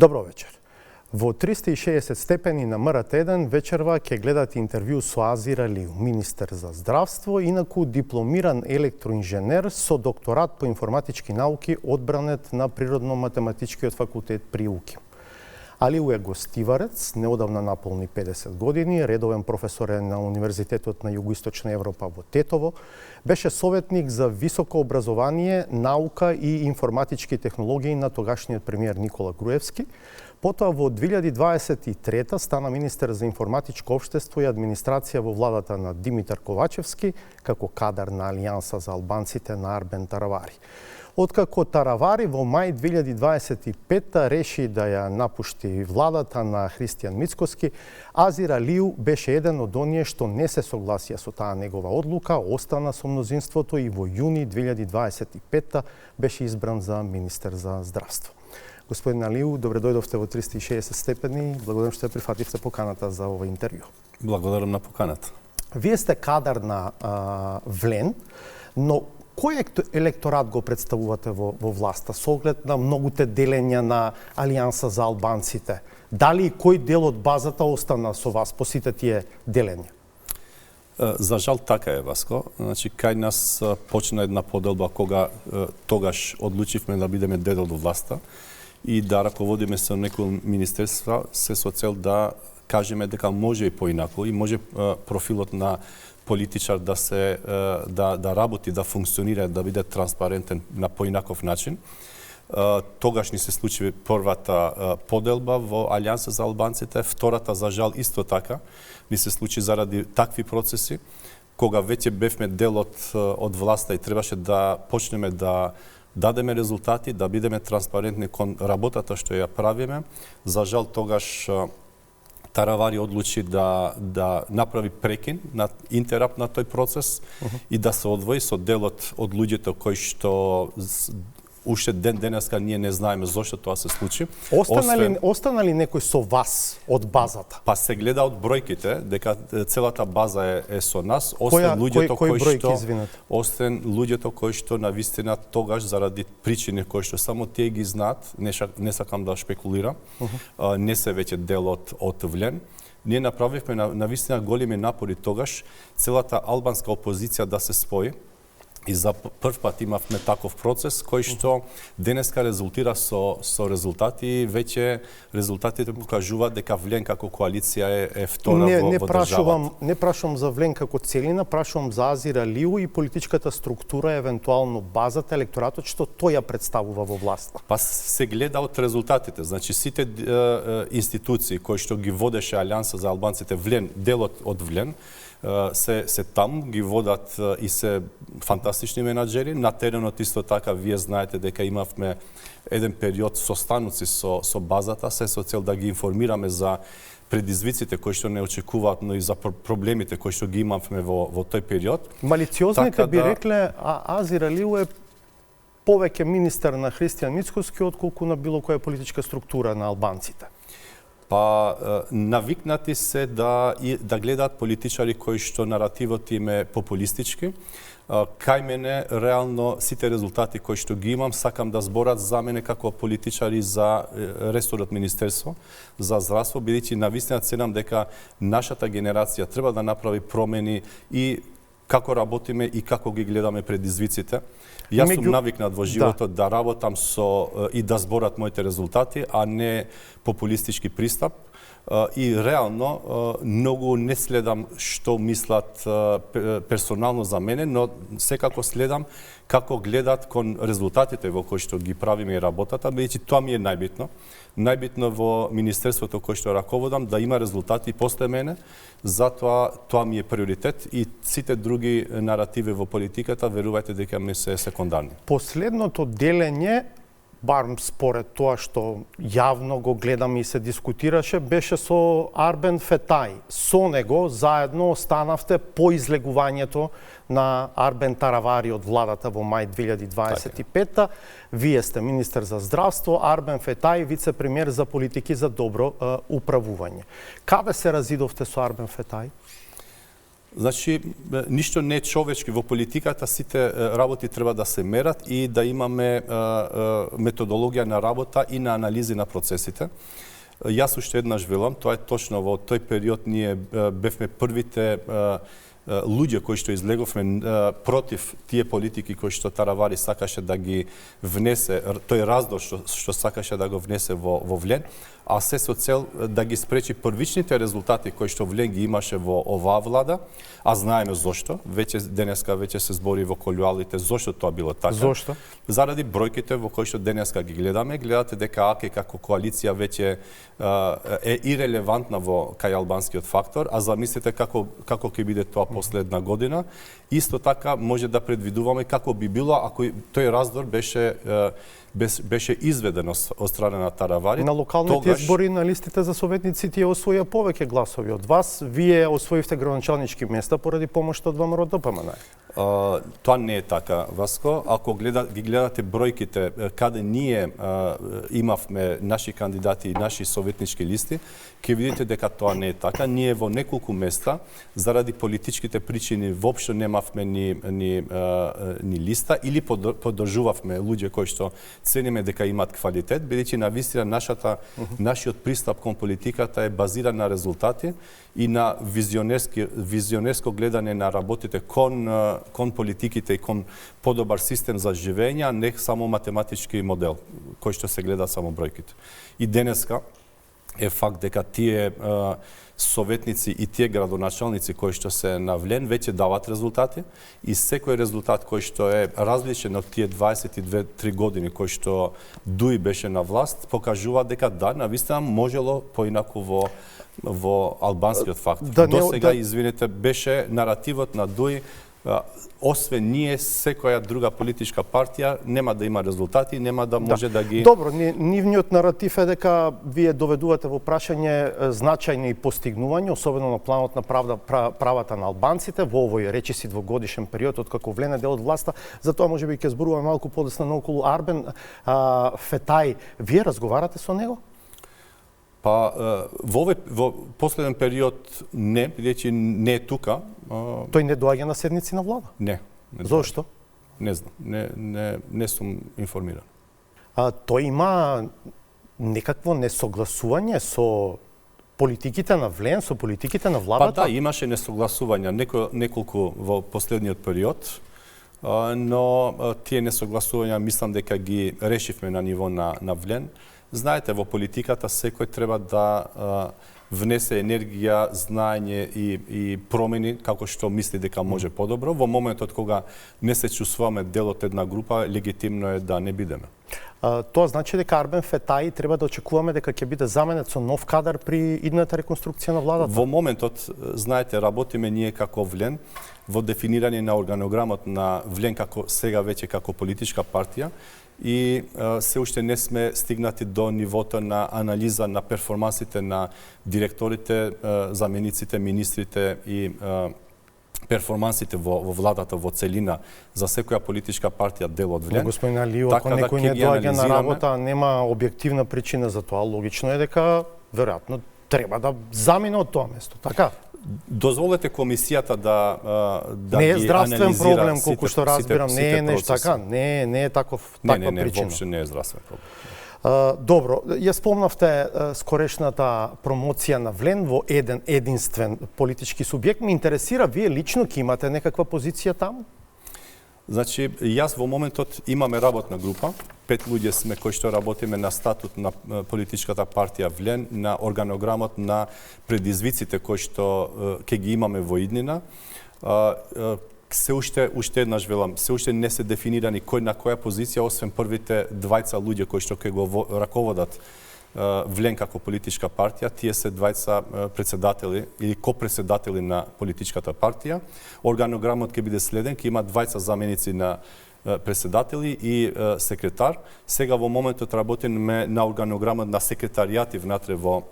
Добро вечер. Во 360 степени на МРТ1 вечерва ќе гледате интервју со Азир Алиу, министер за здравство, инаку дипломиран електроинженер со докторат по информатички науки, одбранет на Природно-математичкиот факултет при УКИМ. Алиу е гостиварец, неодавна наполни 50 години, редовен професор е на Универзитетот на Југоисточна Европа во Тетово, беше советник за високо образование, наука и информатички технологии на тогашниот премиер Никола Груевски. Потоа во 2023 стана министер за информатичко општество и администрација во владата на Димитар Ковачевски, како кадар на Алијанса за албанците на Арбен Таравари. Откако Таравари во мај 2025 реши да ја напушти владата на Христијан Мицкоски, Азир Алиу беше еден од оние што не се согласија со таа негова одлука, остана со мнозинството и во јуни 2025 беше избран за министер за здравство. Господин Алиу, добре дојдовте во 360 степени. Благодарам што ја прифативте поканата за ова интервју. Благодарам на поканата. Вие сте кадар на Влен, но кој електорат го представувате во власта со оглед на многуте делења на Алијанса за албанците? Дали кој дел од базата остана со вас по сите тие делења? За жал така е, Васко. Значи, кај нас почна една поделба кога тогаш одлучивме да бидеме дел од власта и да раководиме со некои министерства се со цел да кажеме дека може и поинаку и може профилот на политичар да работи, да функционира, да биде транспарентен на поинаков начин. Тогаш ни се случи првата поделба во Алијанса за албанците, втората за жал исто така ни се случи заради такви процеси, кога веќе бевме дел од власта и требаше да почнеме да дадеме резултати, да бидеме транспарентни кон работата што ја правиме. За жал тогаш Таравари одлучи да направи прекин на интерап на тој процес и да се одвои со делот од луѓето кои што уште денеска ние не знаеме зошто тоа се случи. Остана ли некој со вас од базата? Па се гледа од бројките дека целата база е со нас, освен луѓето кои што навистина тогаш заради причини кои што само тие ги знаат, не сакам да шпекулирам, не се веќе дел од Влен. Ние направивме навистина големи напори тогаш целата албанска опозиција да се спои. И за прв пат имавме таков процес кој што денеска резултира со резултати. Веќе резултатите покажуваат дека Влен како коалиција е втора во државата. Не прашувам за Влен како целина, прашувам за Азир Алиу и политичката структура, евентуално базата, електоратот што тој ја представува во власта. Па се гледа од резултатите. Значи сите институции кои што ги водеше Алијанса за албанците Влен, делот од Влен, се там, ги водат и се фантастични менаџери. На теренот исто така, вие знаете дека имавме еден период состануци со базата, се со цел да ги информираме за предизвиците кои што не очекуваат, но и за проблемите кои што ги имавме во тој период. Малициозните би рекле, Азир Алиу е повеќе министер на Христијан Мицкоски отколку на било која политичка структура на албанците. Па навикнати се да гледаат политичари кои што наративот им е популистички. Кај мене, реално, сите резултати кои што ги имам, сакам да зборат за мене како политичари за ресорот Министерство за здравство, бидејќи навистина ценам дека нашата генерација треба да направи промени и како работиме и како ги гледаме предизвиците. Јас сум навикнат во животот да работам и да зборат моите резултати, а не популистички пристап. И реално многу не следам што мислат персонално за мене, но секако следам како гледат кон резултатите во кои што ги правиме и работата, бидејќи тоа ми е најбитно. Најбитно во министерството кој што раководам да има резултати после мене, затоа тоа ми е приоритет и сите други наративи во политиката верувајте дека ми се секундарни. Последното делење, барм според тоа што јавно го гледаме и се дискутираше, беше со Арбен Фетај. Со него заедно останавте по излегувањето на Арбен Таравари од владата во мај 2025. Вие сте министер за здравство, Арбен Фетај вице-премиер за политики за добро управување. Каде се разидовте со Арбен Фетај? Значи, ништо не е човечки во политиката, сите работи треба да се мерат и да имаме методологија на работа и на анализи на процесите. Јас уште еднаш велам, тоа е точно во тој период ние бевме првите луѓе кои што излеговме против тие политики кои што Таравари сакаше да ги внесе, тој раздор што сакаше да го внесе во Влен, а се со цел да ги спречи првичните резултати кои што Влен ги имаше во оваа влада, а знаеме зошто. Денеска се збори во колуалите зошто тоа било така. Зошто? Заради бројките во кои што денеска ги гледаме, гледате дека АК како коалиција веќе е ирелевантна во кај албанскиот фактор, а замислете како ќе биде тоа после една година. Исто така може да предвидуваме како би било ако тој раздор беше изведен од страна на Таравари. На локалните избори на листите за советници тие освоја повеќе гласови од вас. Вие освоивте градоначалнички места поради помошта од ВМРО-ДПМН. Тоа не е така, Васко. Ако ги гледате бројките каде ние имавме наши кандидати и наши советнички листи, ќе видите дека тоа не е така. Ние во неколку места заради политичките причини воопшто немавме ни листа или поддржувавме луѓе кои што цениме дека имаат квалитет, бидејќи навистина нашиот пристап кон политиката е базиран на резултати и на визионерско гледање на работите кон политиките и кон подобар систем за живење, а не само математички модел кој што се гледа само бројките. И денеска е факт дека тие советници и тие градоначалници кои што се на Влен веќе дават резултати и секој резултат кој што е различен од тие 22-3 години кои што Дуи беше на власт, покажува дека да, навистина можело поинаку во албанскиот факт. До сега, извинете, беше наративот на Дуи, освен ние, секоја друга политичка партија нема да има резултати, нема да може да ги... Добро, нивниот наратив е дека вие доведувате во прашање значајни постигнувања, особено на планот на правата на албанците, во овој речиси двогодишен период, откако Влен е дел од власта. Затоа можеби ќе зборуваме малку подесна наоколу Арбен Фетај. Вие разговарате со него? Па, во последен период не, бидејќи не е тука. Тој не доаѓа на седници на влада? Не. Зошто? Не знам, не сум информиран. Тој има некакво несогласување со политиките на Влен, со политиките на владата? Па да, имаше несогласувања неколку во последниот период, но тие несогласувања мислам дека ги решивме на ниво на Влен. Знаете, во политиката секој треба да внесе енергија, знаење и промени како што мисли дека може подобро. Во моментот кога не се чувствуваме дел од една група, легитимно е да не бидеме. Тоа значи дека Арбен Фетај треба да очекуваме дека ќе биде заменет со нов кадар при идната реконструкција на владата? Во моментот, знаете, работиме ние како Влен во дефинирање на органограмот на Влен како сега веќе како политичка партија и се уште не сме стигнати до нивото на анализа на перформансите на директорите, замениците, министрите и перформансите во владата во целина за секоја политичка партија дел од Влен. Господин Алију, ако некој не доаѓа на работа, нема објективна причина за тоа, логично е дека веројатно треба да замине од тоа место, така? Дозволете комисијата да не е здравствен проблем, сите, колку што разбирам, не е нешто така, не е таква причина. Не, воопшто не е здравствен проблем. Добро, ја спомнавте скорешната промоција на Влен во единствен политички субјект. Ме интересира, вие лично ќе имате некаква позиција таму? Значи, јас во моментот имаме работна група, 5 луѓе сме кои што работиме на статут на политичката партија Влен, на органограмот на предизвиците кои што ќе ги имаме во иднина. Се уште еднаш велам, се уште не се дефинирани кој на која позиција, освен првите двајца луѓе кои што ќе го раководат Влен како политичка партија, тие се двајца председатели или копредседатели на политичката партија. Органограмот ќе биде следен, ќе има двајца заменици на председатели и секретар. Сега во моментот работиме на органограмот на секретаријати внатре во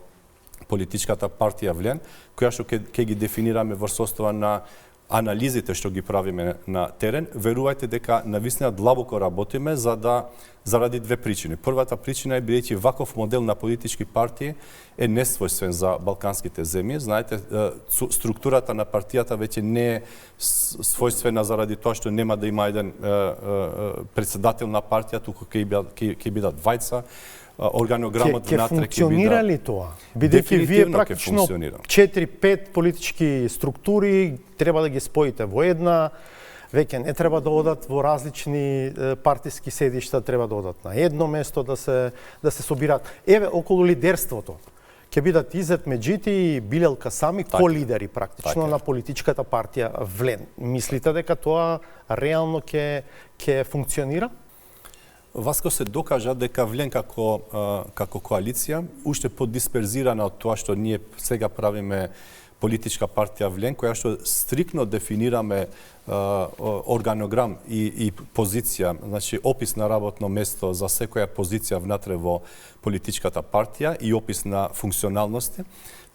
политичката партија Влен, која што ќе ги дефинираме врз основа на анализите што ги правиме на терен, верувајте дека навистина длабоко работиме заради две причини. Првата причина е бидејќи ваков модел на политички партии е несвојствен за балканските земји. Знаете, структурата на партијата веќе не е својствена заради тоа што нема да има еден председател на партија, туку ќе бидат двајца. Органограмот внатре ќе функционира ли тоа? Бидејќи вие практично 4-5 политички структури треба да ги споите во една, веќе не треба да одат во различни партиски седишта, треба да одат на едно место да се собираат. Еве околу лидерството ќе бидат Изет Меджити и Билел Касами ко-лидери практично на политичката партија Влен. Мислите дека тоа реално ќе функционира? Васко се докажа дека Влен како коалиција, уште подисперзирана од тоа што ние сега правиме политичка партија Влен, која што стрикно дефинираме органограм и позиција, значи опис на работно место за секоја позиција внатре во политичката партија и опис на функционалности.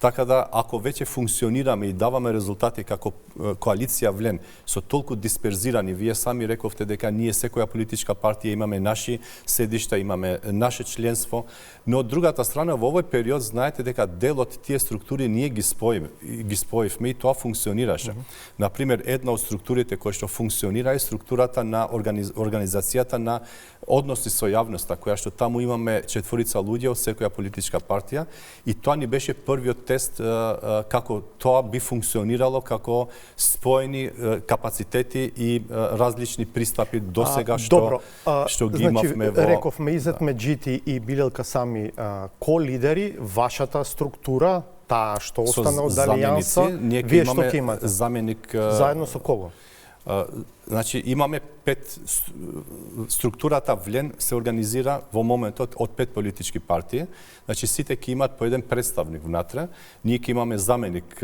Така да, ако веќе функционираме и даваме резултати како коалиција Влен со толку дисперзирани, вие сами рековте дека ние секоја политичка партија имаме наши седишта, имаме наше членство, но од другата страна во овој период знаете дека дел од тие структури ние ги споивме и тоа функционираше. Например, една од структурите кои што функционира е структурата на организацијата на односи со јавноста, која што таму имаме 4 луѓе од секоја политичка партија и тоа ни беше првиот тест како тоа би функционирало како споени капацитети и различни пристапи до сега што ги имавме во... Рековме Изет Меджити и Билел Касами ко-лидери, вашата структура, таа што остана од Алијанса, вие што ќе имате? Заменик... Заедно со кого? Значи, имаме 5... Структурата Влен се организира во моментот од 5 политички партии. Значи, сите ќе имат по еден представник внатре. Ние ќе имаме заменик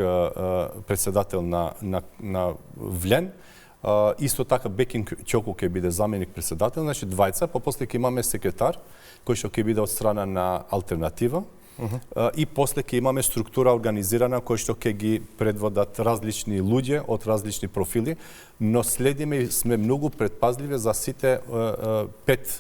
председател на Влен. Исто така Бекин Ќоку ќе биде заменик председател, значи двајца, после ќе имаме секретар, кој што ќе биде од страна на Алтернатива. И после ќе имаме структура организирана кој што ќе ги предводат различни луѓе од различни профили, но следиме и сме многу предпазливи за сите 5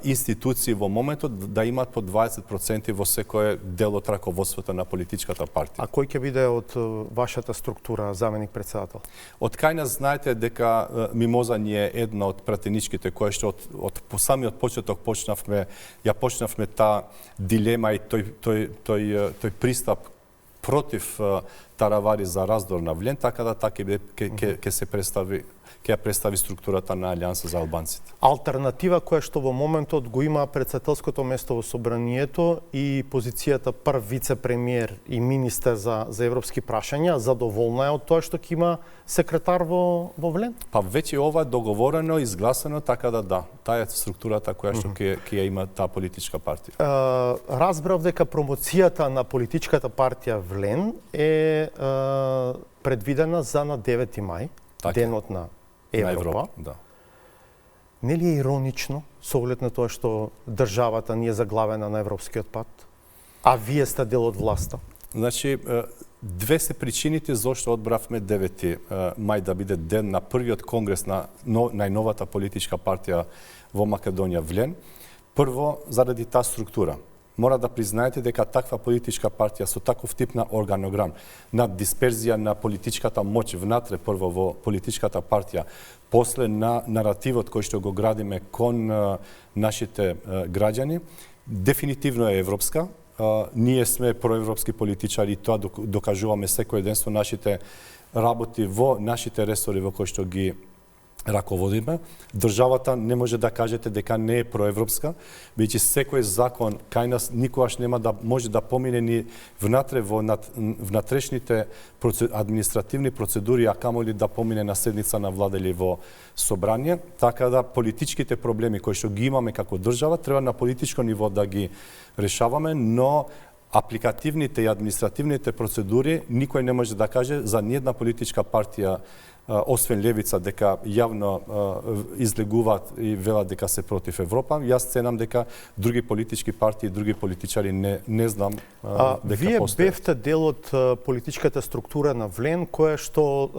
институции во моментот да имаат по 20% во секој дел од раководството на политичката партија. А кој ќе биде од вашата структура заменик председател? Од кај нас знаете дека Мимоза ни е една од пратеничките која што од самиот почеток почнавме таа дилема и тој пристап против таравари за раздор на Влен, така да ќе се представи ќе представи структурата на Алијанса за албанците. Алтернатива која што во моментот го има председателското место во собранието и позицијата прв вице-премиер и министер за европски прашања, задоволна е од тоа што ќе има секретар во Влен? Па веќе ова е договорено, изгласено, така да. Таа е структурата која што ќе ја има таа политичка партија. Разбрав дека промоцијата на политичката партија Влен е предвидена за на 9 мај, денот на Европа. Да. Нели е иронично, со оглед на тоа што државата ни е заглавена на европскиот пат, а вие сте дел од власта? Значи, две се причините зошто одбравме 9 мај да биде ден на првиот конгрес на најновата политичка партија во Македонија Влен. Прво, заради таа структура. Мора да признаете дека таква политичка партија со таков тип на органограм, на дисперзија на политичката моќ внатре прво во политичката партија, после на наративот кој што го градиме кон нашите граѓани, дефинитивно е европска. Ние сме проевропски политичари и тоа докажуваме секој ден со нашите работи во нашите ресори во кои што ги раководиме. Државата не може да кажете дека не е проевропска, бидејќи секој закон кај нас никогаш нема да може да помине ни внатре во внатрешните административни процедури, а камоли да помине на седница на влада или во собрание. Така да политичките проблеми кои што ги имаме како држава треба на политичко ниво да ги решаваме, но апликативните и административните процедури никој не може да каже за ниедна политичка партија освен Левица дека јавно излегуваат и велат дека се против Европа. Јас ценам дека други политички партии, други политичари не знам дека вие постои. Вие бевте дел од политичката структура на ВЛЕН која што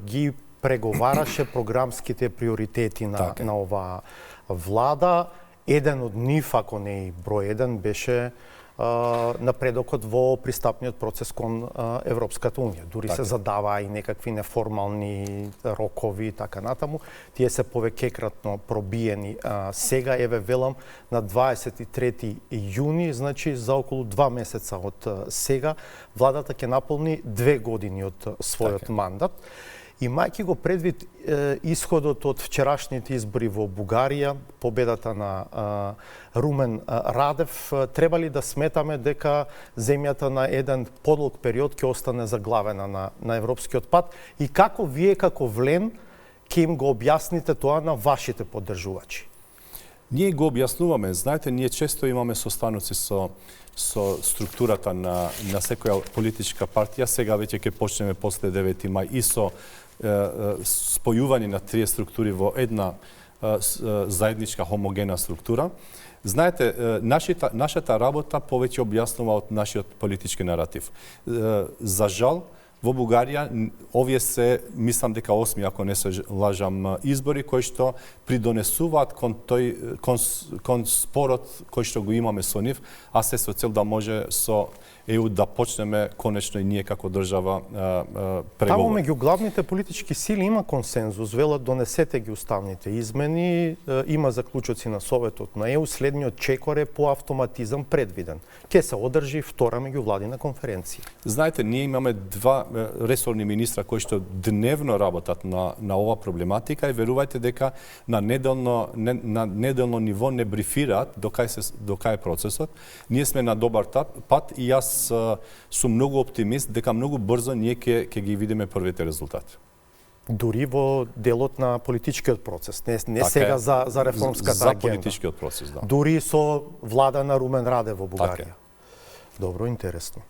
ги преговараше програмските приоритети на оваа влада. Еден од нив, ако не и број еден, беше напредокот во пристапниот процес кон Европската унија. Дури се задаваа и некакви неформални рокови и така натаму. Тие се повеќекратно пробиени. Сега, еве велам, на 23 јуни, значи за околу 2 месеца од сега, владата ќе наполни 2 години од својот мандат. Имајќи го предвид исходот од вчерашните избори во Бугарија, победата на Румен Радев, треба ли да сметаме дека земјата на еден подолг период ќе остане заглавена на европскиот пат и како вие како ВЛЕН ќе им го објасните тоа на вашите поддржувачи? Ние го објаснуваме. Знаете, ние често имаме состаноци со структурата на секоја политичка партија. Сега веќе ќе почнеме после 9 мај и со спојување на трие структури во една заедничка хомогена структура. Знаете, нашата работа повеќе објаснува од нашиот политички наратив. За жал, во Бугарија овие се, мислам дека 8, ако не се лажам, избори кои што придонесуваат кон спорот кој што го имаме со нив, а се со цел да може со ЕУ да почнеме конечно и ние како држава преговори. Таму меѓу главните политички сили има консензус, велат донесете ги уставните измени, има заклучоци на Советот на ЕУ, следниот чекор е по автоматизам предвиден. Ке се одржи втора меѓувладина конференција. Знаете, ние имаме 2 ресорни министра кои што дневно работат на ова проблематика и верувајте дека на неделно ниво не брифираат до кај е процесот. Ние сме на добар пат и јас сум многу оптимист дека многу брзо ние ќе ги видиме првите резултати. Дури во делот на политичкиот процес, не сега за реформската агенда. За политичкиот процес, да. Дури со влада на Румен Радев во Бугарија. Добро, интересно.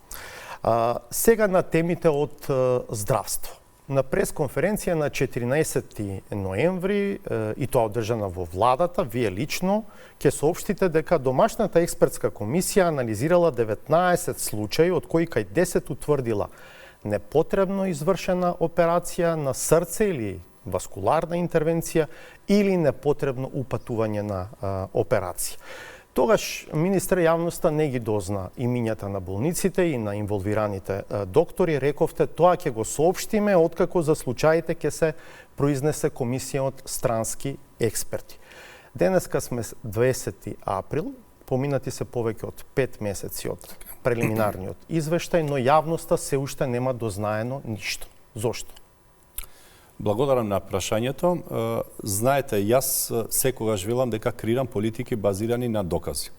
Сега на темите од здравство. На пресконференција на 14 ноември, и тоа одржана во владата, вие лично ќе соопштите дека домашната експертска комисија анализирала 19 случаи, од кои кај 10 утврдила непотребно извршена операција на срце или васкуларна интервенција или непотребно упатување на операција. Тогаш министер јавноста не ги дозна имињата на болниците и на инволвираните доктори. Рековте, тоа ќе го соопштиме откако за случаите ќе се произнесе комисија од странски експерти. Денеска сме 20 април, поминати се повеќе од 5 месеци од прелиминарниот извештај, но јавноста се уште нема дознаено ништо. Зошто? Благодарам на прашањето. Знаете, јас секогаш велам дека креирам политики базирани на докази.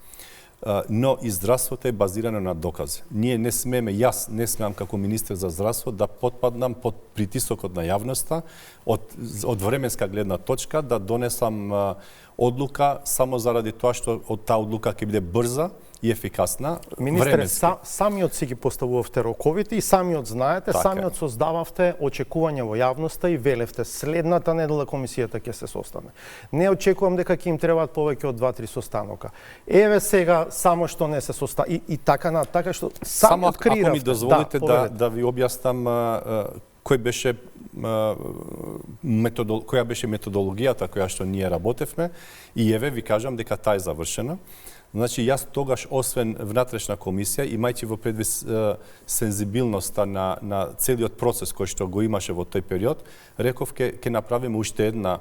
Но и здравството е базирано на докази. Ние не смеме, јас не смеам како министер за здравство да потпаднам под притисокот на јавноста од временска гледна точка да донесам одлука само заради тоа што од таа одлука ќе биде брза и ефикасна. Министре, самиот си ги поставувавте роковите и самиот знаете, самиот создававте очекувања во јавноста и велевте следната недела комисијата ќе се состане. Не очекувам дека ќе им требаат повеќе од 2-3 состанока. Еве сега само што не се состана и така што само откриравте. Ако ми дозволите да ви објаснам која беше методологијата која што ние работевме и еве ви кажам дека таа е завршена. Значи, јас тогаш, освен внатрешна комисија, имајќи во предвид сензибилноста на целиот процес кој што го имаше во тој период, реков ќе направиме уште една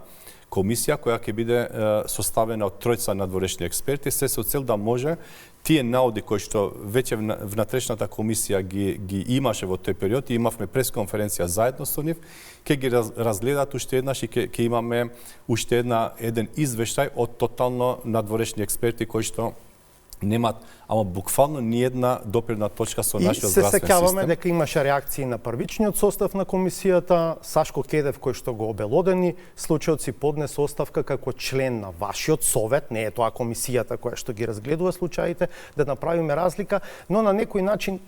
комисија која ќе биде составена од 3 надворешни експерти, се со цел да може тие наоди кои што веќе внатрешната комисија ги имаше во тој период и имавме пресконференција заедно со нив, ќе ги разгледат уште еднаш и ќе имаме уште еден извештај од тотално надворешни експерти кои што немат, ама буквално ниедна допирна точка со И нашиот се здравствен сеќаваме систем. дека имаше реакции на првичниот состав на комисијата. Сашко Кедев, кој што го обелодени случајот, си поднесе оставка како член на вашиот совет, не е тоа комисијата која што ги разгледува случаите, да направиме разлика, но на некој начин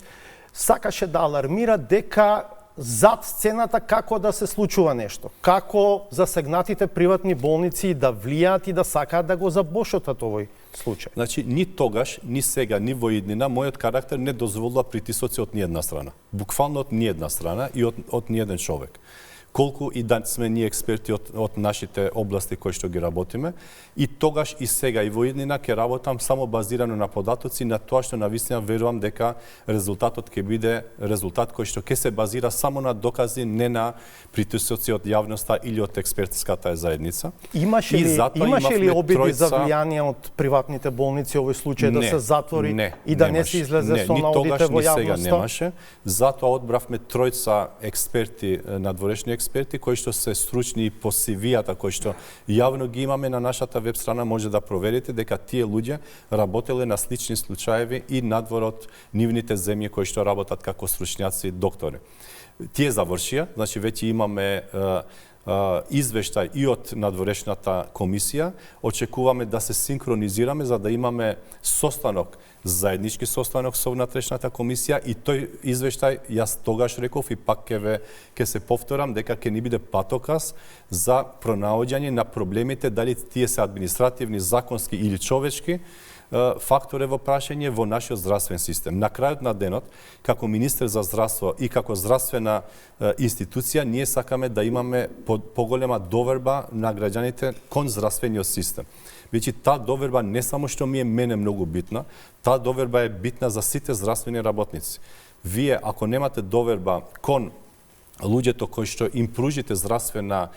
сакаше да алармира дека зад сцената како да се случува нешто, како засегнатите приватни болници да влијаат и да сакаат да го забошотат овој случај. Значи, ни тогаш, ни сега, ни во иднина, мојот карактер не дозволува притисоци од ниедна страна. Буквално од ниедна страна и од ниеден човек. Колку и да сме ние експерти од нашите области кои што ги работиме, и тогаш и сега и во иднина ќе работам само базирано на податоци, на тоа што навистина верувам дека резултатот ќе биде резултат кој што ќе се базира само на докази, не на притисоци од јавноста или од експертската заедница. Имаше ли обиди за влијание од приватните болници овој случај да се затвори и да не се излезе со наодите во јавноста? Ни тогаш, ни сега немаше. Затоа одбравме тројца експерти, надворешни експерти кои што се стручни по CV-ата кои што јавно ги имаме на нашата веб страна, може да проверите дека тие луѓе работеле на слични случаеви и надвор од нивните земји кои што работат како стручњаци доктори. Тие завршија, значи веќе имаме извештај и од надворешната комисија. Очекуваме да се синхронизираме за да имаме состанок, заеднички состанок со внатрешната комисија, и тој извештај, јас тогаш реков и пак ќе се повторам дека ќе ни биде патоказ за пронаоѓање на проблемите, дали тие се административни, законски или човечки фактор е во прашање во нашиот здравствен систем. На крајот на денот, како министер за здравство и како здравствена институција, ние сакаме да имаме поголема доверба на граѓаните кон здравствениот систем. Веќе таа доверба не само што ми е мене многу битна, таа доверба е битна за сите здравствени работници. Вие, ако немате доверба кон луѓето кои што им пружите здравствена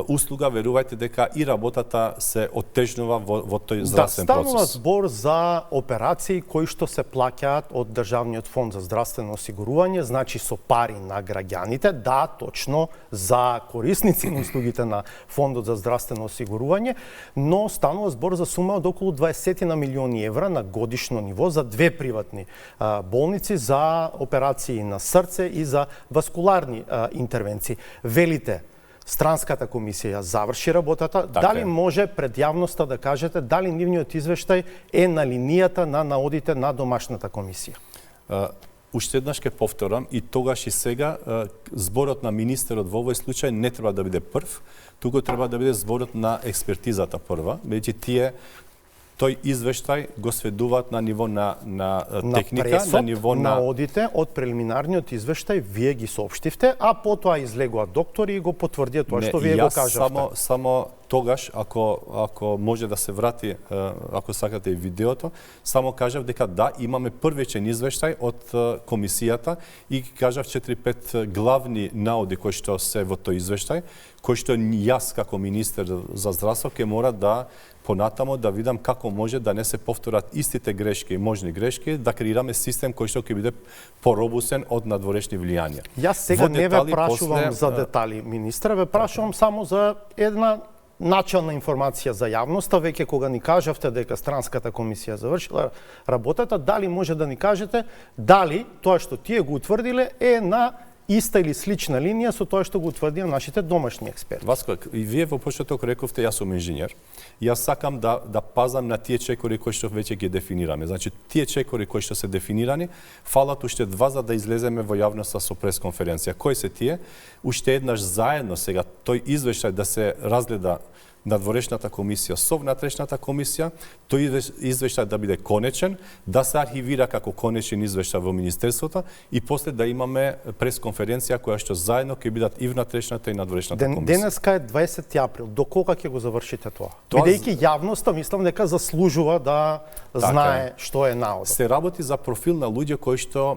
услуга, верувајте дека и работата се оттежнува во тој здравствен процес. Да, станува збор за операции кои што се плаќаат од Државниот фонд за здравствено осигурување, значи со пари на граѓаните, да, точно за корисници на услугите на Фондот за здравствено осигурување, но станува збор за сума од околу 20 милиони евра на годишно ниво за две приватни болници за операции на срце и за васкуларни интервенции. Велите, Странската комисија заврши работата. Дали може пред јавноста да кажете дали нивниот извештај е на линијата на наодите на домашната комисија? Уште еднаш ќе повторам, и тогаш и сега, зборот на министерот во овој случај не треба да биде прв, туку треба да биде зборот на експертизата прва, бидејќи тој извештај го сведуваат на ниво на техника, на ниво на одите од прелиминарниот извештај вие ги соопштивте, а потоа излегуваат доктори и го потврдија тоа што вие го кажавте. Само тогаш, ако може да се врати, ако сакате и видеото, само кажав дека да, имаме првичен извештај од комисијата и кажав 4-5 главни наоди кои што се во тој извештај, кои што јас како министер за здравство ќе мора да понатамо да видам како може да не се повторат истите грешки, можни грешки, да креираме систем кој што ќе биде поробусен од надворешни влијанија. Јас сега не ве прашувам за детали, министре, ве прашувам само за една начална информација за јавноста, веќе кога ни кажавте дека Странската комисија завршила работата, дали може да ни кажете дали тоа што тие го утврдиле е на иста или слична линија со тоа што го утврдија нашите домашни експерти. Васко, и вие во почеток рековте, јас сум инженер. Јас сакам да пазам на тие чекори кои што веќе ги дефинираме. Значи, тие чекори кои што се дефинирани, фалат уште два за да излеземе во јавноста со пресконференција. Кои се тие? Уште еднаш заедно сега тој извештај да се разгледа надворешната комисија со внатрешната комисија, тој извештај да биде конечен, да се архивира како конечен извештај во министерството и после да имаме пресконференција која што заедно ќе бидат и внатрешната и надворешната комисија. Денеска е 20 април. До кога ќе го завршите тоа? Бидејќи јавноста мислам дека заслужува да знае што е наодот. Се работи за профил на луѓе кои што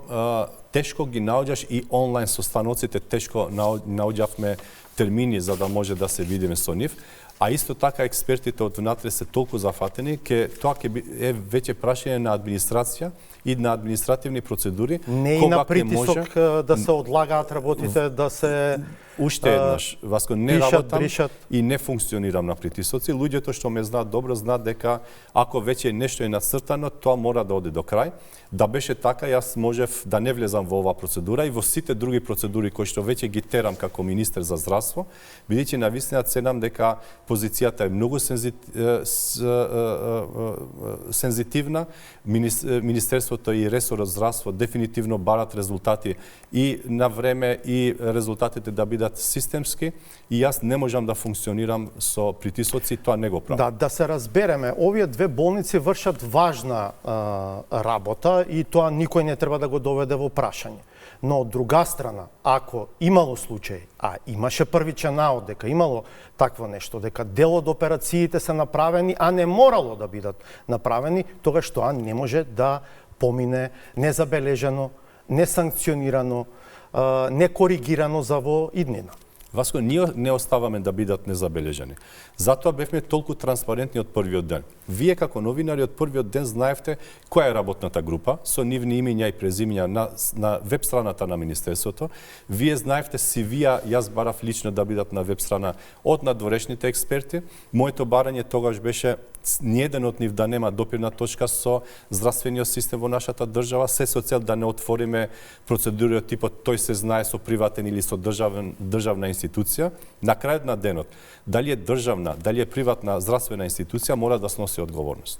тешко ги наоѓаш и онлайн состаноците, тешко наоѓавме термини за да може да се видиме со нив. А исто така експертите од внатре се толку зафатени, тоа ќе е веќе прашање на администрација и на административни процедури. Не и на притисок да се одлагаат работите, да се Уште еднаш, Васко, не пишат, работам бришат. и не функционирам на притисоци. Луѓето што ме знаат добро знаат дека ако веќе нешто е нацртано, тоа мора да оди до крај. Да беше така, јас можев да не влезам во оваа процедура и во сите други процедури кои што веќе ги терам како министер за здравство, бидејќи навистина ценам дека позицијата е многу сензитивна. Министерството и ресорот здравство дефинитивно барат резултати и на време и резултатите да бидат системски и јас не можам да функционирам со притисоци, тоа не го правам. Да се разбереме, овие две болници вршат важна работа и тоа никој не треба да го доведе во прашање. Но од друга страна, ако имало случај, а имаше првичен навод дека имало такво нешто, дека дел од операциите се направени, а не морало да бидат направени, тогаш тоа не може да помине незабележено, несанкционирано, некоригирано за во иднина. Васко, ние не оставаме да бидат незабележани. Затоа бевме толку транспарентни од првиот ден. Вие како новинари од првиот ден знаевте која е работната група, со нивни имиња и презимиња на веб страната на Министерството. Вие знаевте CV-ја, јас барав лично да бидат на веб страна од надворешните експерти. Моето барање тогаш беше ниеден од нив да нема допирна точка со здравствениот систем во нашата држава, се со цел да не отвориме процедури од типот тој се знае со приватен или со државна институција. На крајот на денот, дали е државна, дали е приватна здравствена институција, мора да сноси одговорност.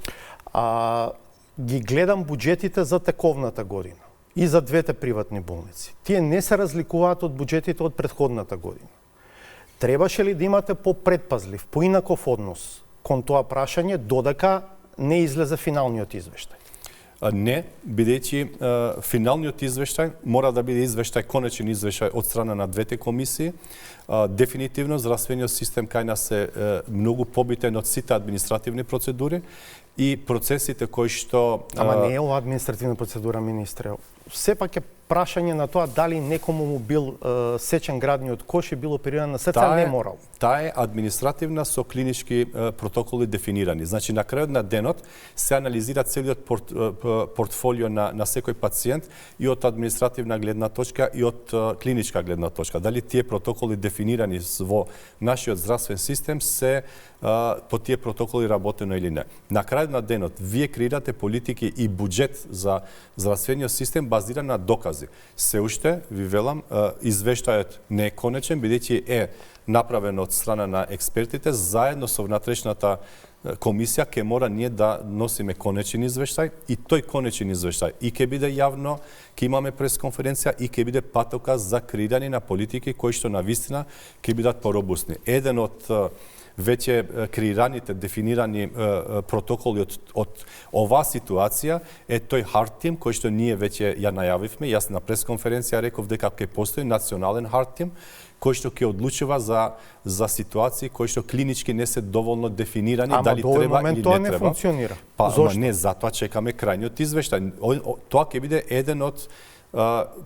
Ги гледам буџетите за тековната година и за двете приватни болници. Тие не се разликуваат од буџетите од претходната година. Требаше ли да имате попредпазлив, поинаков однос кон тоа прашање додека не излезе финалниот извештај? Не, бидејќи финалниот извештај мора да биде извештај, конечен извештај од страна на двете комисии. Дефинитивно здравствениот систем кај нас е многу побитен од сите административни процедури и процесите кои што... Ама не е ова административна процедура, министре. Сепак е прашање на тоа дали некому му бил сечен градниот кош и бил опериран на срце, не морал. Таа е административна со клинички протоколи дефинирани. Значи, на крајот на денот се анализира целиот портфолио на секој пациент и од административна гледна точка и од клиничка гледна точка. Дали тие протоколи дефинирани во нашиот здравствен систем се по тие протоколи работено или не. На крајот на денот, вие креирате политики и буџет за здравствениот систем базиран на докази. Се уште, ви велам, извештајот не е конечен, бидејќи е направен од страна на експертите, заедно со внатрешната комисија ќе мора ние да носиме конечен извештај и тој конечен извештај и ќе биде јавно, ќе имаме пресконференција и ќе биде патоказ за креирање на политики кои што навистина ќе бидат поробусни. Еден од веќе креираните, дефинирани протоколи од оваа ситуација е тој hard team кој што ние веќе ја најавивме. Јас на пресконференција реков дека ќе постои национален hard team кој што ќе одлучува за ситуации кои што клинички не се доволно дефинирани, дали треба или не треба. не функционира. Ама не, затоа чекаме крајниот извештај. Тоа ќе биде еден од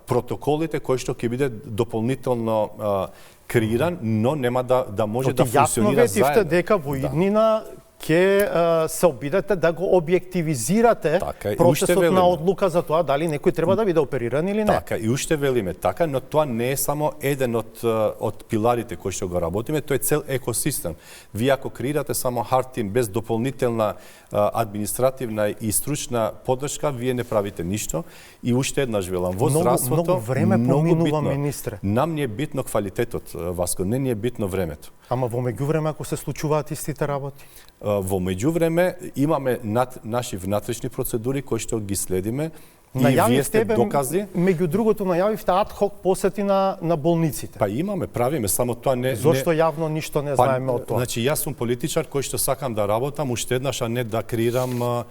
протоколите кои што ќе биде дополнително креиран, но нема да може да функционира заедно. Јасно ветивте дека во иднина ќе се обидете да го објективизирате процесот на одлука за тоа дали некој треба да биде опериран или не. Така, и уште велиме така, но тоа не е само еден од пиларите кои што го работиме, тој е цел екосистем. Вие ако креирате само hard team без дополнителна административна и стручна поддршка, вие не правите ништо. И уште еднаш велам, во здравството многу време поминува, министре. Нам не е битно квалитетот, Васко, не ни е битно времето. Ама во меѓувреме ако се случуваат истите работи? Во меѓувреме имаме наши внатрешни процедури кои што ги следиме. И вие сте докази. Меѓу другото најавивте адхок посети на болниците. Па имаме, правиме, само тоа не... Зошто јавно ништо не знаеме од тоа? Значи, јас сум политичар кој што сакам да работам уште еднаш, а не да креирам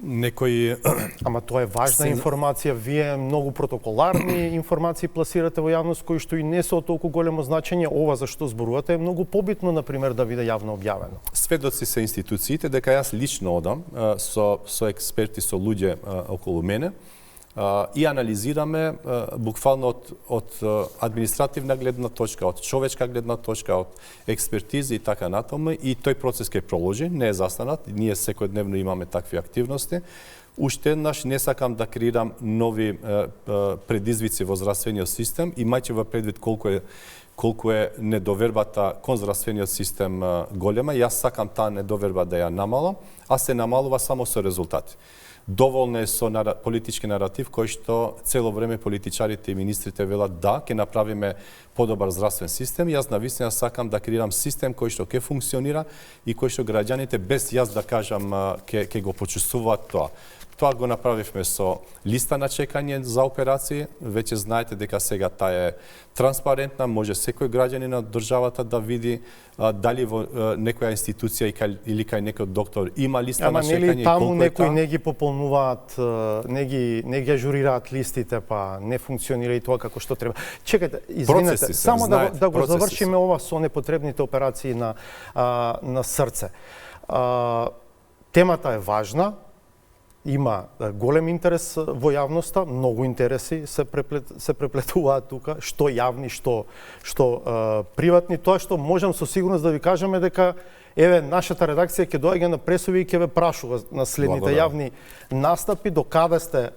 некои... Ама тоа е важна информација. Вие многу протоколарни информации пласирате во јавност кои што и не се од толку големо значење. Ова за што зборувате е многу побитно, например, да биде јавно објавено. Сведоци се институциите дека јас лично одам со експерти, со луѓе околу мене и анализираме буквално од административна гледна точка, од човечка гледна точка, од експертизи и така натаму, и тој процес ќе проложи, не е застанат, ние секојдневно имаме такви активности. Уште еднаш не сакам да креирам нови предизвици во здравствениот систем, имајќи во предвид колку е недовербата кон здравствениот систем голема. Јас сакам таа недоверба да ја намалам, а се намалува само со резултати. Доволно е со политички наратив кој што цело време политичарите и министрите велат да, ќе направиме подобар здравствен систем. Јас навистина сакам да креирам систем кој што ќе функционира и кој што граѓаните без јас да кажам ќе го почувствуваат тоа. Тоа го направивме со листа на чекање за операции. Веќе знаете дека сега таа е транспарентна, може секој граѓанин од државата да види дали во некоја институција или кај некој доктор има листа на чекање и таму колку е некои таа. не ги пополнуваат, не ги ажурираат листите, па не функционира и тоа како што треба. Чекајте, извинете, Процеси се, само знаете, да го процеси завршиме ова со непотребните операции на срце. Темата е важна. Има голем интерес во јавноста, многу интереси се преплетуваат тука, што јавни, што приватни. Тоа што можам со сигурност да ви кажеме дека еве нашата редакција ќе доаѓа на пресови и ќе ве прашува на следните јавни настапи до каде сте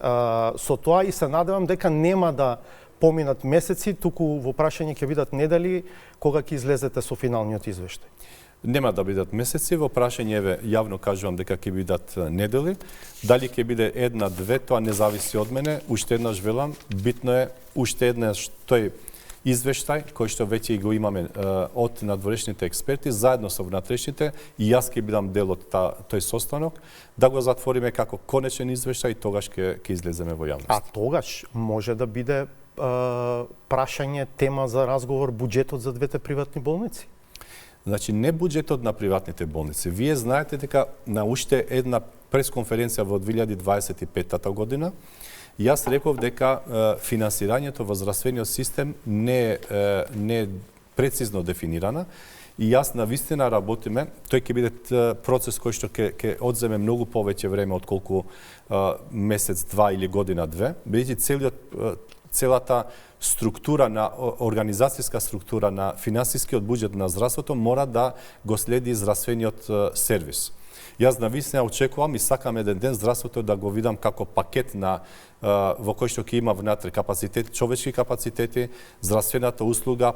со тоа, и се надевам дека нема да поминат месеци, туку во прашање ќе бидат недели кога ќе излезете со финалниот извештај. Нема да бидат месеци, во прашање јавно кажувам дека ќе бидат недели. Дали ќе биде една, две, тоа не зависи од мене. Уште еднаш велам, битно е уште еднаш тој извештај кој што веќе го имаме од надворешните експерти заедно со внатрешните, и јас ќе бидам дел од тој состанок, да го затвориме како конечен извештај и тогаш ќе излеземе во јавност. А тогаш може да биде прашање, тема за разговор, буџетот за двете приватни болници? Значи, не буџетот на приватните болници. Вие знаете дека на уште една пресконференција во 2025 година, јас реков дека финансирањето во здравствениот систем не е прецизно дефинирана, и јас навистина работиме. Тој ќе биде процес кој што ќе одземе многу повеќе време отколку месец, два или година, две, бидејќи целата структура на организацијска структура на финансискиот буџет на здравството мора да го следи здравствениот сервис. Јас навистина очекувам и сакам еден ден здравството да го видам како пакет во кој што ќе има внатре капацитет, човечки капацитети, здравствената услуга,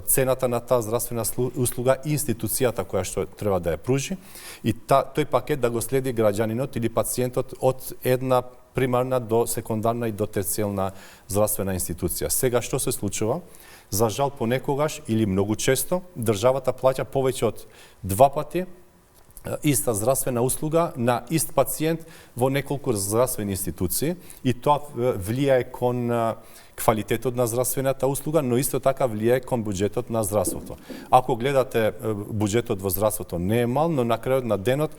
цената на таа здравствена услуга и институцијата која што треба да ја пружи, и тој пакет да го следи граѓанинот или пациентот од една примарна до секундарна и до терцијална здравствена институција. Сега што се случува? За жал понекогаш или многу често државата плаќа повеќе од 2 пати иста здравствена услуга на ист пациент во неколку здравствени институции, и тоа влијае кон квалитетот на здравствената услуга, но исто така влијае кон буџетот на здравството. Ако гледате буџетот во здравството не е мал, но на крајот на денот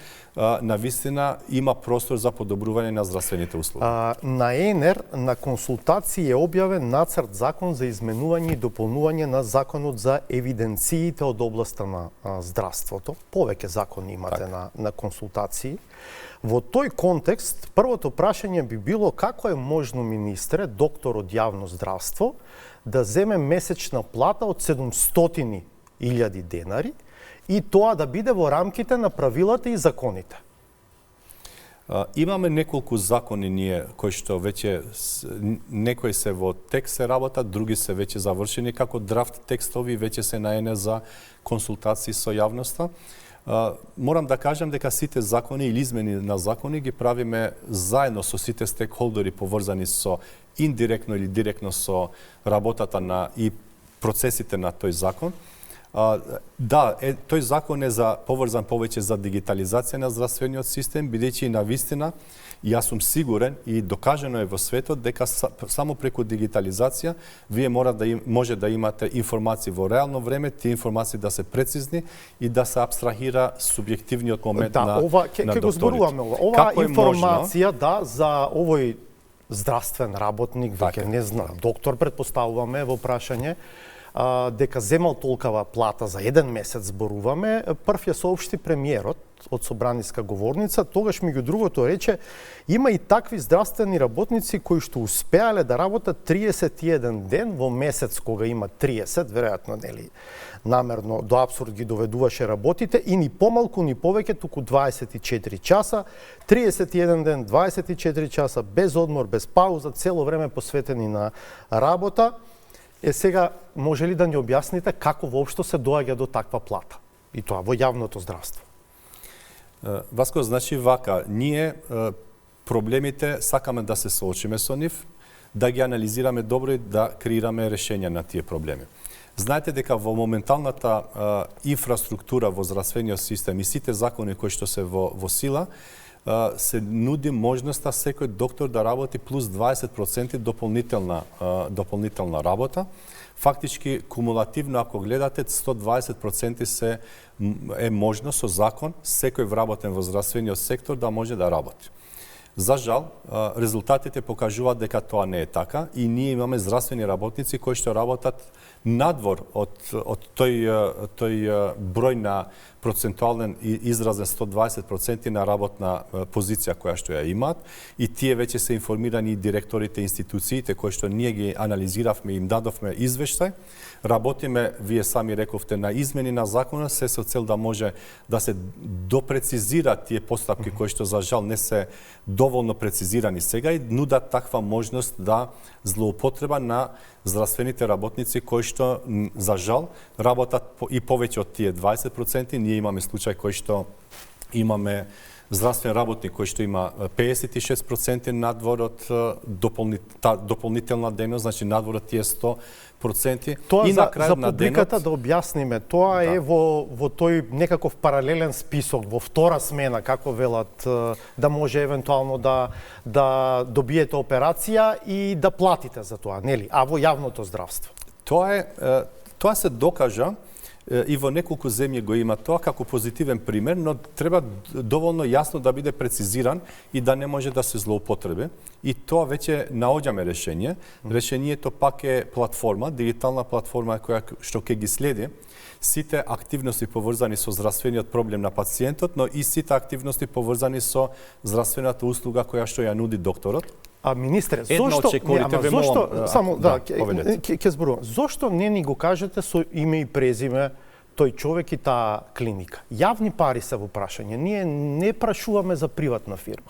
навистина има простор за подобрување на здравствените услуги. На ЕНЕР на консултации е објавен нацрт закон за изменување и дополнување на законот за евиденциите од областа на здравството. Повеќе закони имате на консултации. Во тој контекст, првото прашање би било како е можно, министре, доктор од јавно здравство, да земе месечна плата од 700.000 денари и тоа да биде во рамките на правилата и законите? Имаме неколку закони ние кои што веќе некои се во текст се работат, други се веќе завршени како драфт текстови, веќе се наене за консултации со јавноста. Морам да кажам дека сите закони или измени на закони ги правиме заедно со сите стейкхолдери поврзани со индиректно или директно со работата и процесите на тој закон. Тој закон е поврзан повеќе за дигитализација на здравствениот систем, бидејќи навистина, јас сум сигурен и докажено е во светот дека само преку дигитализација вие може да имате информации во реално време, тие информации да се прецизни и да се абстрахира субјективниот момент на докторите. Ќе го зборуваме ова. Ова информација за овој здравствен работник, веќе не знам, доктор претпоставуваме во прашање, дека земал толкава плата за еден месец, зборуваме, прв ја соопшти премиерот од собраниска говорница, тогаш меѓу другото рече, има и такви здравствени работници кои што успеале да работат 31 ден во месец кога има 30, веројатно нели намерно до апсурд ги доведуваше работите, и ни помалку ни повеќе, туку 24 часа, 31 ден, 24 часа, без одмор, без пауза, цело време посветени на работа. Сега, може ли да ни објасните како воопшто се доаѓа до таква плата? И тоа во јавното здравство. Васко, значи вака, ние проблемите сакаме да се соочиме со нив, да ги анализираме добро и да креираме решења на тие проблеми. Знаете дека во моменталната инфраструктура во здравствениот систем и сите закони кои што се во сила, се нуди можноста секој доктор да работи плюс 20% дополнителна работа. Фактички, кумулативно, ако гледате, 120% е можно со закон секој вработен во здравствениот сектор да може да работи. За жал, резултатите покажуваат дека тоа не е така и ние имаме здравствени работници кои што работат надвор од тој број на процентуален и изразен 120% на работна позиција која што ја имаат, и тие веќе се информирани и директорите институциите кои што ние ги анализиравме и им дадовме извештај. Работиме, вие сами рековте, на измени на закона, се со цел да може да се допрецизираат тие постапки кои што за жал не се доволно прецизирани сега и нудат таква можност да злоупотреба на здравствените работници кои што за жал работат и повеќе од тие 20%. Ние имаме случај кој што имаме здравствен работник кој што има 56% надвор од дополнителна дејност, значи надвор од тие 100%. Тоа и за на крајот на публиката денот, да објасниме, тоа е во тој некаков паралелен список, во втора смена, како велат, да може евентуално да добиете операција и да платите за тоа, нели? А во јавното здравство? Тоа се докажа и во неколку земји го има тоа како позитивен пример, но треба доволно јасно да биде прецизиран и да не може да се злоупотреби. И тоа веќе наоѓаме решение. Решението пак е платформа, дигитална платформа која што ќе ги следи сите активности поврзани со здравствениот проблем на пациентот, но и сите активности поврзани со здравствената услуга која што ја нуди докторот. А министре, зошто ќе зборувам, зошто не ни го кажете со име и презиме тој човек и таа клиника? Јавни пари се во прашање. Ние не прашуваме за приватна фирма.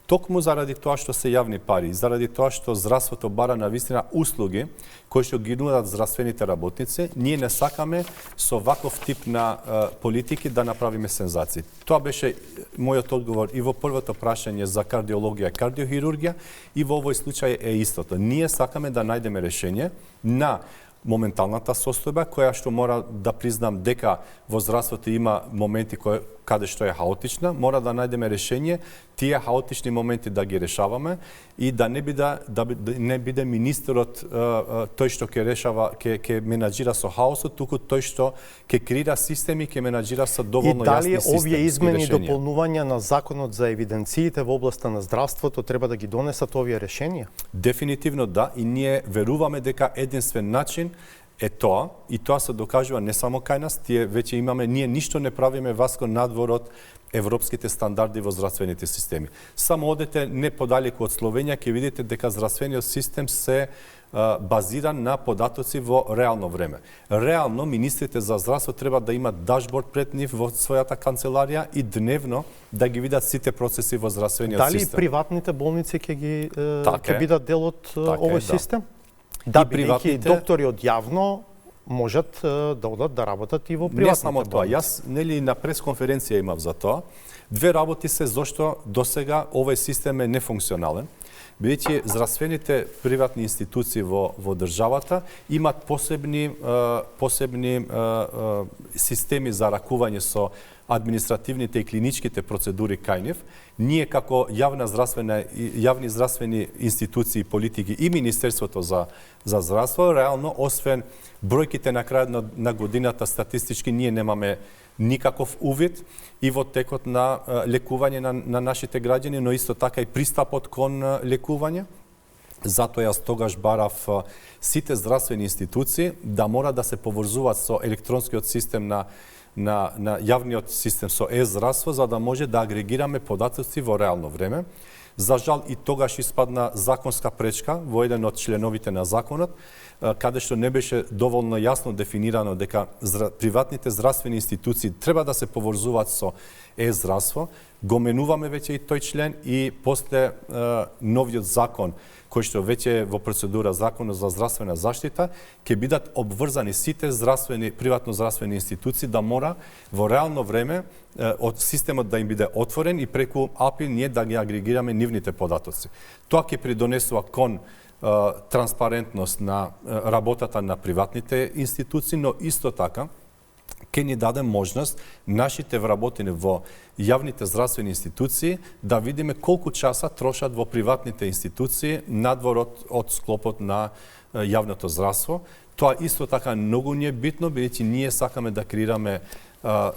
Токму заради тоа што се јавни пари, заради тоа што здравството бара навистина услуги кои што ги нудат здравствените работници, ние не сакаме со ваков тип на политики да направиме сензации. Тоа беше мојот одговор и во првото прашање за кардиологија и кардиохирургија, и во овој случај е истото. Ние сакаме да најдеме решение на моменталната состојба, која што мора да признам дека во здравството има моменти каде што е хаотична, мора да најдеме решение тие хаотични моменти да ги решаваме и да не биде министерот тој што ќе решава, ќе менаџира со хаосот, туку тој што ќе креира системи, ќе менаџира со доволно јасни системски решенија. И дали овие измени и дополнувања на законот за евиденциите во областа на здравството треба да ги донесат овие решенија? Дефинитивно да, и ние веруваме дека единствен начин е тоа, и тоа се докажува не само кај нас, тие веќе имаме, ние ништо не правиме, Васко, надвор од европските стандарди во здравствените системи. Само одете не подалеку од Словенија, ќе видите дека здравствениот систем се базиран на податоци во реално време. Реално, министрите за здравство треба да имат дашборд пред нив во својата канцеларија и дневно да ги видат сите процеси во здравствениот систем. Дали приватните болници ќе бидат дел од овој систем? Да, бидејќи доктори од јавно можат да одат да работат и во приватните болници. Не само тоа. Јас на пресконференција имав за тоа. Две работи се зошто досега овој систем е нефункционален. Бидејќи здравствените приватни институции во државата имат посебни системи за ракување со административните и клиничките процедури кај нив. Ние како јавни здравствени институции и политики и Министерството за здравство, реално, освен бројките на крајот на годината статистички, ние немаме никаков увид и во текот на лекување на нашите граѓани, но исто така и пристапот кон лекување. Затоа јас тогаш барав сите здравствени институции да мора да се поврзуваат со електронскиот систем на јавниот систем со е-здравство, за да може да агрегираме податоци во реално време. За жал и тогаш испадна законска пречка во еден од членовите на законот, каде што не беше доволно јасно дефинирано дека приватните здравствени институции треба да се поврзуваат со е-здравство. Го менуваме веќе и тој член и после новиот закон кој што веќе е во процедура Законот за здравствена заштита, ќе бидат обврзани сите приватно здравствени институции да мора во реално време од системот да им биде отворен и преку АПИ ние да ги агрегираме нивните податоци. Тоа ќе придонесува кон транспарентност на работата на приватните институции, но исто така ќе ни даде можност нашите вработени во јавните здравствени институции да видиме колку часа трошат во приватните институции надвор од склопот на јавното здравство. Тоа исто така многу ни е битно, бидејќи ние сакаме да креираме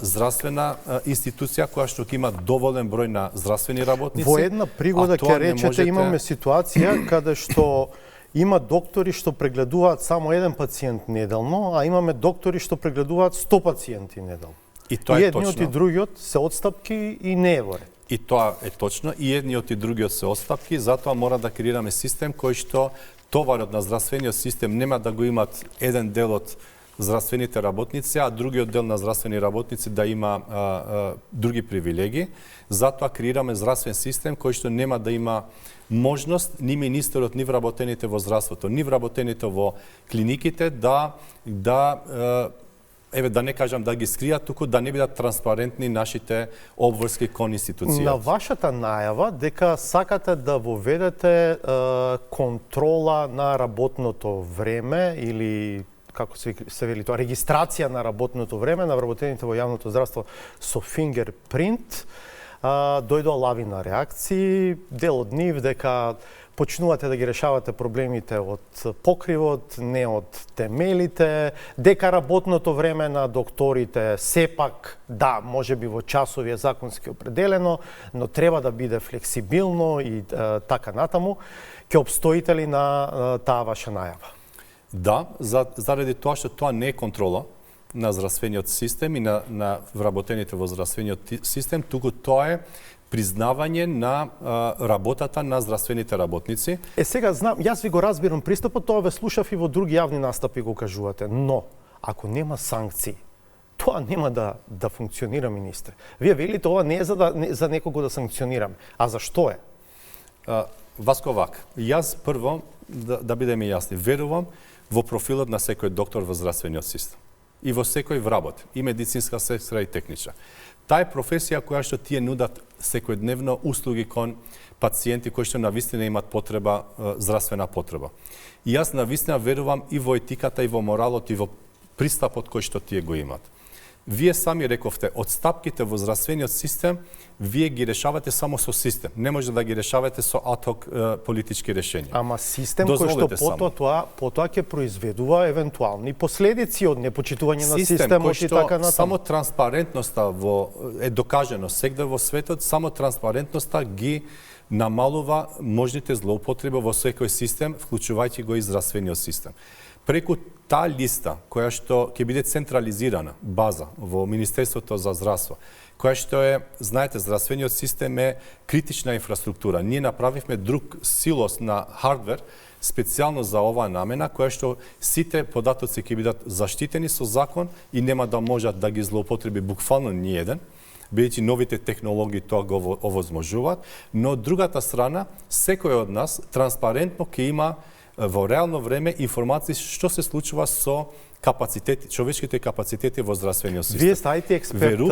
здравствена институција која што ќе има доволен број на здравствени работници. Во една пригода ќе речете имаме ситуација каде што има доктори што прегледуваат само еден пациент неделно, а имаме доктори што прегледуваат 100 пациенти неделно. И тоа е едниот точно. и другиот се отстапки и не е во ред. И тоа е точно. И едниот и другиот се отстапки, затоа мора да креираме систем кој што товарот на здравствениот систем нема да го имат еден дел од здравствените работници, а другиот дел на здравствени работници да има други привилегии. Затоа креираме здравствен систем кој што нема да има можност ни министерот, ни вработените во здравството, ни вработените во клиниките да не кажам да ги скријат, туку да не бидат транспарентни нашите обврски кон институцијата. На вашата најава дека сакате да воведете контрола на работното време или како се вели тоа, регистрација на работното време на вработените во јавното здравство со фингерпринт, дојдоа лавина реакции, дел од нив дека почнувате да ги решавате проблемите од покривот, не од темелите, дека работното време на докторите сепак, да, можеби во часови е законски определено, но треба да биде флексибилно и така натаму. Ќе обстоите ли на таа ваша најава? Да, заради тоа што тоа не е контрола на здравствениот систем и на вработените во здравствениот систем, туку тоа е признавање на работата на здравствените работници. Сега знам, јас ви го разбирам пристапот, тоа ве слушав и во други јавни настапи го кажувате, но ако нема санкции, тоа нема да функционира, министре. Вие велите ова не е за некого да санкционираме, а зашто е? Васко вак, јас прво да бидеме јасни, верувам во профилот на секој доктор во здравствениот систем и во секој вработ, и медицинска сестра и техничар. Таа е професија која што тие нудат секојдневно услуги кон пациенти кои што навистина имат потреба, здравствена потреба. И јас навистина верувам и во етиката, и во моралот, и во пристапот кој што тие го имат. Вие сами рековте, одстапките во здравствениот систем, вие ги решавате само со систем. Не може да ги решавате со ad-hoc политички решенија. Ама систем кој што потоа ќе произведува евентуални последици од непочитување на системот и така натаму. Само транспарентноста е докажено сегде во светот, само транспарентноста ги намалува можните злоупотреби во секој систем, вклучувајќи го и здравствениот систем. Преку таа листа, која што ќе биде централизирана база во Министерството за здравство, која што е, знаете, здравствениот систем е критична инфраструктура. Ние направивме друг силос на хардвер, специјално за оваа намена, која што сите податоци ќе бидат заштитени со закон и нема да можат да ги злоупотреби буквално ниеден, бидејќи новите технологии тоа го овозможуваат, но од другата страна, секој од нас транспарентно ќе има во реално време информации што се случува со капацитети, човечките капацитети во здравствениот систем. Вие стаите експерт,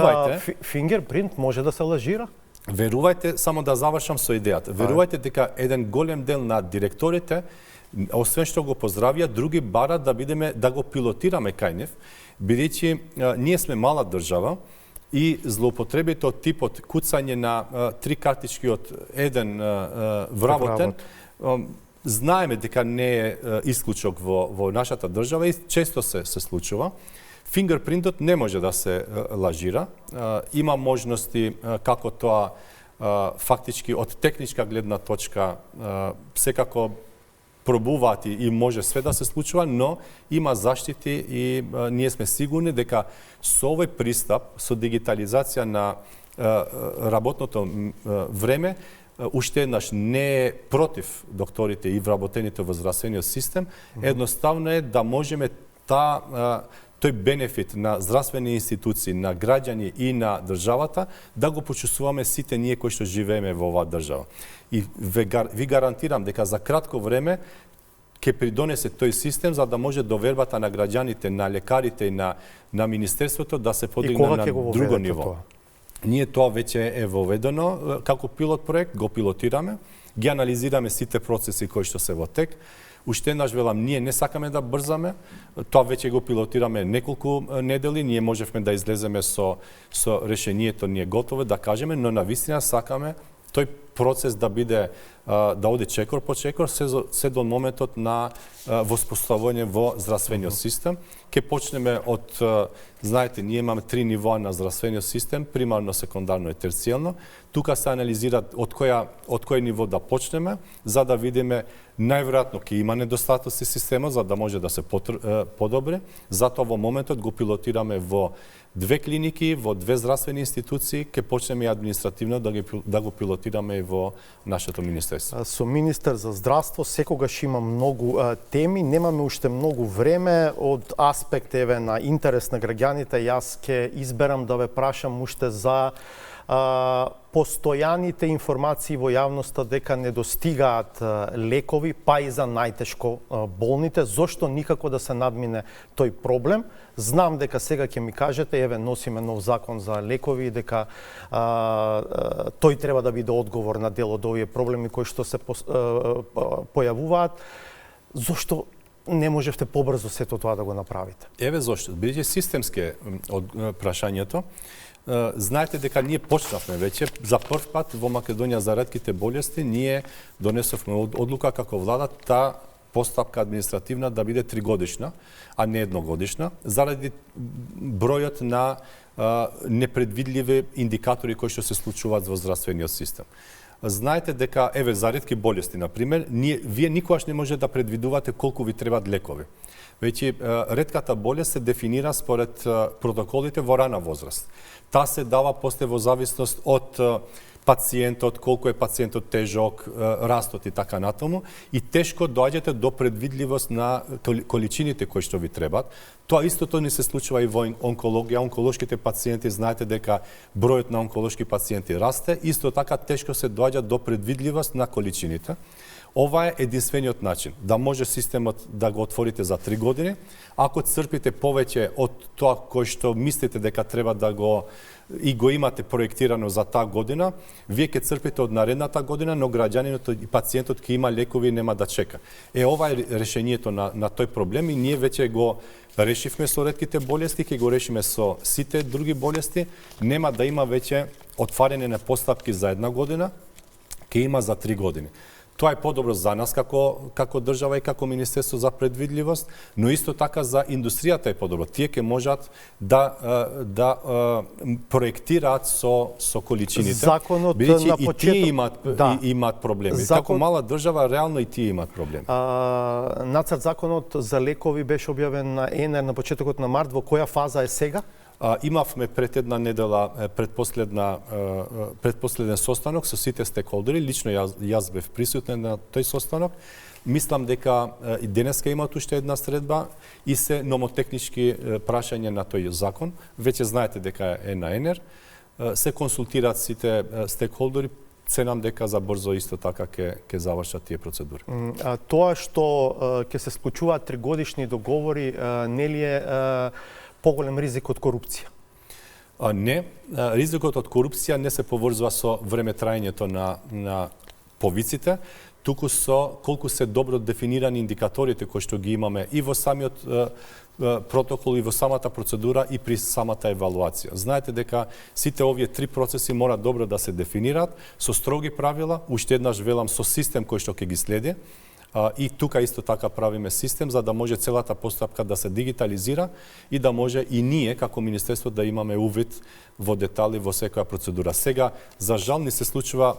фингерпринт може да се лажира? Верувајте, само да завршам со идејата. Верувајте дека еден голем дел на директорите, освен што го поздравија, други барат да го пилотираме кај нив, бидејќи ние сме мала држава и злоупотребите од типот куцање на 3 картички од еден вработен, знаеме дека не е исклучок во нашата држава и често се случува. Фингерпринтот не може да се лажира. Има можности како тоа фактички од техничка гледна точка секако пробуваат и може све да се случува, но има заштити и ние сме сигурни дека со овој пристап, со дигитализација на работното време, уште еднаш не е против докторите и вработените во здравствениот систем, едноставно е да можеме тој бенефит на здравствени институции, на граѓани и на државата, да го почувствуваме сите ние кои што живееме во оваа држава. И ви гарантирам дека за кратко време ќе придонесе тој систем за да може довербата на граѓаните, на лекарите и на Министерството да се подигне на друго ниво. Това? Ние тоа веќе е воведено како пилот проект, го пилотираме, ги анализираме сите процеси кои што се во тек. Уште еднаш велам, ние не сакаме да брзаме, тоа веќе го пилотираме неколку недели, ние можевме да излеземе со решението, ние готово да кажеме, но навистина сакаме тој процес да биде да оди чекор по чекор се до моментот на воспоставување во здравствениот систем. Ке почнеме од, знаете, ние имаме 3 нивоа на здравствениот систем, примарно, секундарно и терцијално. Тука се анализира од кој ниво да почнеме, за да видиме најверојатно ќе има недостатоци системот, за да може да се подобри. Затоа во моментот го пилотираме во 2 клиники, во 2 здравствени институции, ќе почнеме и административно да го пилотираме и во нашето министерство. Со министер за здравство секогаш има многу теми, немаме уште многу време. Од аспект на интерес на граѓаните, јас ќе изберам да ве прашам уште за постојаните информации во јавноста дека недостигаат лекови, па и за најтешко болните. Зошто никако да се надмине тој проблем? Знам дека сега ќе ми кажете, еве, носиме нов закон за лекови, дека тој треба да биде одговор на дел од овие проблеми кои што се појавуваат. Зошто не можевте побрзо сето тоа да го направите? Еве зошто. Бидејќи системски од прашањето, знаете дека ние почнавме веќе за прв пат во Македонија за ретките болести, ние донесовме одлука како влада таа постапка административна да биде 3-годишна, а не едногодишна, заради бројот на непредвидливи индикатори кои што се случуваат во здравствениот систем. Знаете дека, еве, за ретки болести, например, вие никогаш не може да предвидувате колку ви требаат лекови. Веќе ретката болест се дефинира според протоколите во рана возраст. Таа се дава после во зависност од пациентот, колку е пациентот тежок, растот и така натаму, и тешко доаѓате до предвидливост на количините кои што ви требаат. Тоа истото не се случува и во онкологија. Онколошките пациенти, знаете дека бројот на онколошки пациенти расте, исто така тешко се доаѓа до предвидливост на количините. Ова е единствениот начин да може системот да го отворите за 3 години. Ако црпите повеќе од тоа кој што мислите дека треба да го имате проектирано за таа година, вие ќе црпите од наредната година, но граѓанинот и пациентот ќе има лекови и нема да чека. Ова е решението на тој проблем и ние веќе го решивме со ретките болести, ќе го решиме со сите други болести. Нема да има веќе отварање на постапки за 1 година, ќе има за 3 години. Тоа е подобро за нас како држава и како Министерство за предвидливост, но исто така за индустријата е подобро. Тие ќе можат да проектираат со количините. Законот на почеток, тие имаат проблеми. Како мала држава, реално и тие имаат проблеми. Нацрт законот за лекови беше објавен на ЕНР на почетокот на март. Во која фаза е сега? Имавме пред една недела предпоследен состанок со сите стекхолдери. Лично јас бев присутен на тој состанок. Мислам дека и денеска имаат уште една средба и се номотехнички прашања на тој закон. Веќе знаете дека е на ЕНР. Се консултираат сите стекхолдери. Ценам дека за брзо исто така ќе завршат тие процедури. Тоа што ќе се склучуваат 3-годишни договори, нели е поголем ризик од корупција? Не, ризикот од корупција не се поврзува со време траењето на повиците, туку со колку се добро дефинирани индикаторите кои што ги имаме и во самиот протокол и во самата процедура и при самата евалуација. Знаете дека сите овие 3 процеси мора добро да се дефинираат со строги правила, уште еднаш велам со систем кој што ќе ги следи, И тука исто така правиме систем за да може целата постапка да се дигитализира и да може и ние како министерство да имаме увид во детали во секоја процедура. Сега, за жал ни се случува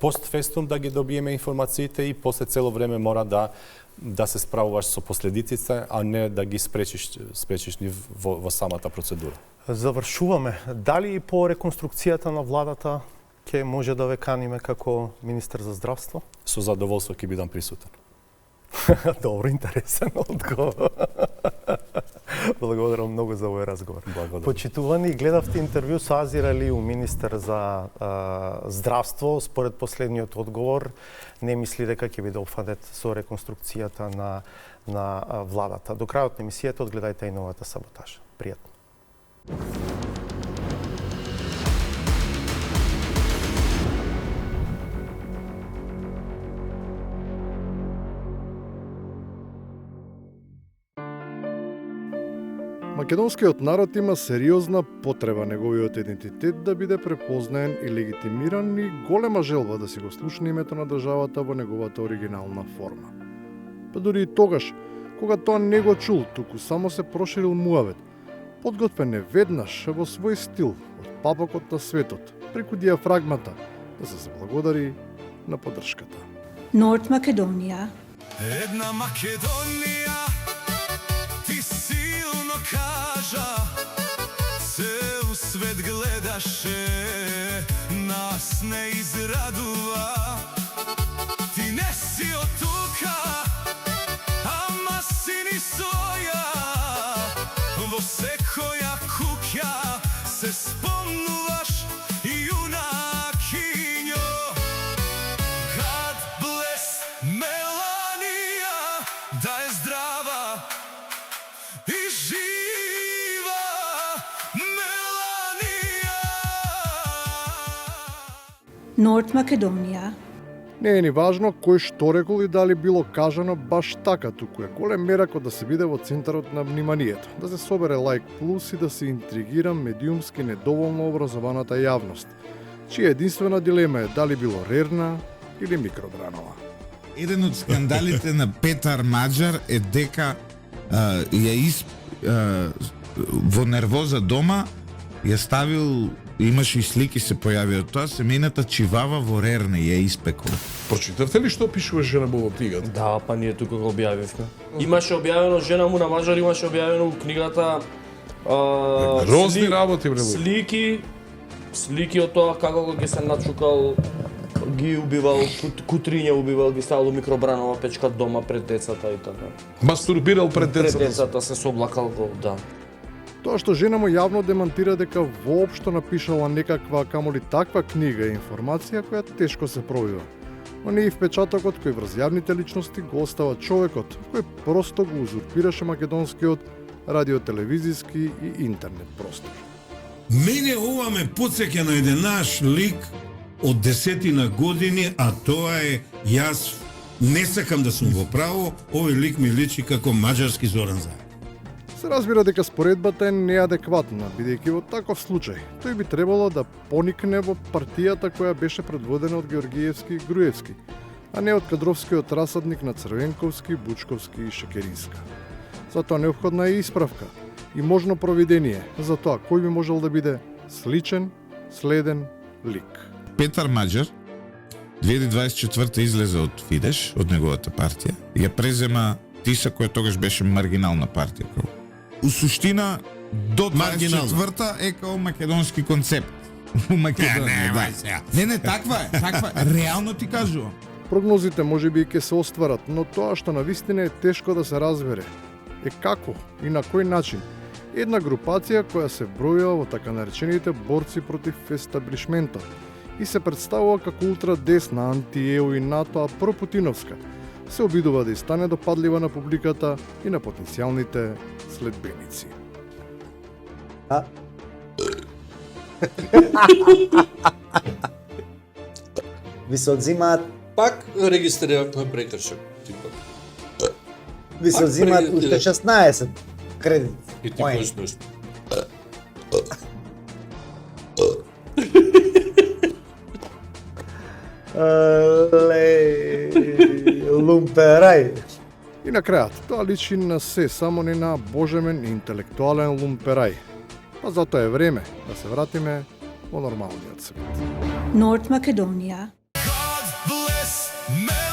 постфестум да ги добиеме информациите и после цело време мора да се справуваш со последиците, а не да ги спречиш ни во самата процедура. Завршуваме. Дали и по реконструкцијата на владата ќе може да ве каниме како министер за здравство? Со задоволство ќе бидам присутен. Добро, интересен одговор. Благодарам многу за овој разговор. Благодарам. Почитувани, гледавте интервју со Азир Алиу, министер за здравство. Според последниот одговор, не мисли дека ќе биде опфанет со реконструкцијата на владата. До крајот на емисијата одгледајте и новата саботажа. Пријатно. Македонскиот народ има сериозна потреба неговиот идентитет да биде препознаен и легитимиран и голема желба да си го слушне името на државата во неговата оригинална форма. Па дури и тогаш, кога тоа не го чул, туку само се проширил муавет, подготвен е веднаш во свој стил од папокот на светот, преку диафрагмата, да се заблагодари на поддршката. Норд Македонија. Една Македонија, ти силно кажа, цел свет гледаше, нас не израдува. Ти не си од тука, ама си ни своја, во секоја куќа се спомнуваш јунакињо. God bless Меланија, да е здрава и жива Меланија. Норд Македонија. Не е ни важно кој што рекол и дали било кажано баш така, туку е голем мерак да се биде во центарот на вниманието, да се собере лајк плюс и да се интригира медиумски недоволно образованата јавност, чија единствена дилема е дали било рерна или микробранова. Еден од скандалите на Петар Маџар е дека во нервоза дома ја ставил, имаше и слики се појави од тоа, семејната чивава во рерне ја испекол. Прочитавте ли што пишува жена во книгата? Да, па ние тука го објавивме. Имаше објавено жена му на Маџар, имаше објавено у книгата Грозни работи, бре. слики од тоа како ги се начукал, ги убивал, кутриња убивал, ги ставал у микробранова печка дома пред децата и така. Мастурбирал пред Пред децата. децата се соблакал го, да. Тоа што жена му јавно демантира дека воопшто напишала некаква, камоли таква книга и информација која тешко се пробива. Но не и впечатокот кој врз јавните личности го остава човекот, кој просто го узурпираше македонскиот радиотелевизиски и интернет простор. Мене ова ме потсеќа на еден наш лик од 10 години, а тоа е јас не сакам да сум во право, овој лик ми личи како маđарски Зоран Заев. Се разбира дека споредбата е неадекватна, бидејќи во таков случај тој би требало да поникне во партијата која беше предводена од Георгиевски и Груевски, а не од кадровскиот расадник на Црвенковски, Бучковски и Шекеринска. Затоа неопходна е исправка и можно провидение за тоа кој би можел да биде сличен, следен лик. Петар Маđар 2024 излезе од Фидеш, од неговата партија, ја презема Тиса, која тогаш беше маргинална партија. У суштина, до 24-та е као македонски концепт. У Македонија, да. Не, таква е, реално ти кажувам. Прогнозите можеби и ќе се остварат, но тоа што навистина е тешко да се разбере е како и на кој начин една групација која се бројува во така наречените борци против естаблишментот и се представува како ултрадесна, анти-ЕУ и НАТО, а пропутиновска, се обидува да стане допадлива на публиката и на потенцијалните следбеници. Ви се одзимаат, Пак регистрирај прекршок, типа. ви се одзимаат уште 16 кредит. И ти кажеш нешто. Ле. лумперај. И на крајот, тоа личи на се, само не на божемен и интелектуален лумперај. Па затоа е време да се вратиме во нормалниот свет. North Macedonia. God bless Macedonia.